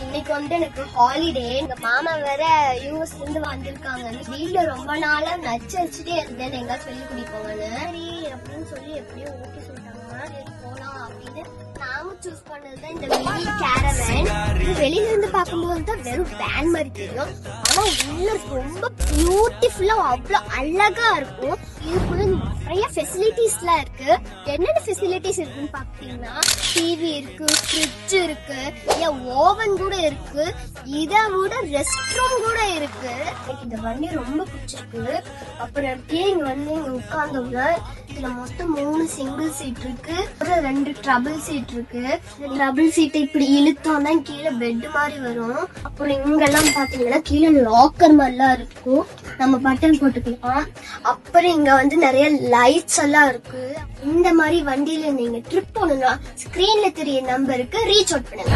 இன்னைக்கு வந்து எனக்கு ஹாலிடே. எங்க மாமா வேற யூஎஸ்ல இருந்து வந்திருக்காங்க. வீட்டுல ரொம்ப நாளா நச்சரிச்சுட்டே இருந்தேன் எங்க சொல்லி குடிப்போங்கன்னு. சரி அப்படின்னு சொல்லி எப்படியோ ஓகே சொல்லிட்டாங்க. போலாம் அப்படின்னு நாமும் சூஸ் பண்ணதுதான் இந்த மினி கேரவன். வெளியில இருந்து பார்க்கும்போது தான் வெறும் வேன் மாதிரி தெரியும். ஆனா உள்ள ரொம்ப பியூட்டிஃபுல்லா அவ்வளவு அழகா இருக்கும். இதுக்குள்ள நிறைய ஃபெசிலிட்டிஸ் எல்லாம் இருக்கு. என்னென்ன ஃபெசிலிட்டிஸ் இருக்குன்னு பாத்தீங்கன்னா டிவி இருக்கு, ஃப்ரிட்ஜ் இருக்கு, ஓவன் கூட இருக்கு, இதை விட ரெஸ்ட் ரூம் கூட இருக்கு. எனக்கு இந்த வண்டி ரொம்ப பிடிச்சிருக்கு. அப்புறம் அப்படியே இங்க வந்து இங்க உட்கார்ந்தோம்னா இதுல மொத்தம் 3 சிங்கிள் சீட் இருக்கு, 2 ட்ரபிள் சீட் இருக்கு. ட்ரபிள் சீட்டை இப்படி இழுத்தோம்னா கீழே பெட் மாதிரி வரும். அப்புறம் இங்கெல்லாம் பாத்தீங்கன்னா கீழே லாக்கர் மாதிரிலாம் இருக்கும், நம்ம பட்டன் போட்டுக்கலாம். அப்புறம் இங்க வந்து நிறைய லைட்ஸ் எல்லாம் இருக்கு. இந்த மாதிரி வண்டியில நீங்க ட்ரிப் போகணும்னா ஸ்கிரீன்ல தெரிய நம்பருக்கு ரீச் அவுட் பண்ணுங்க.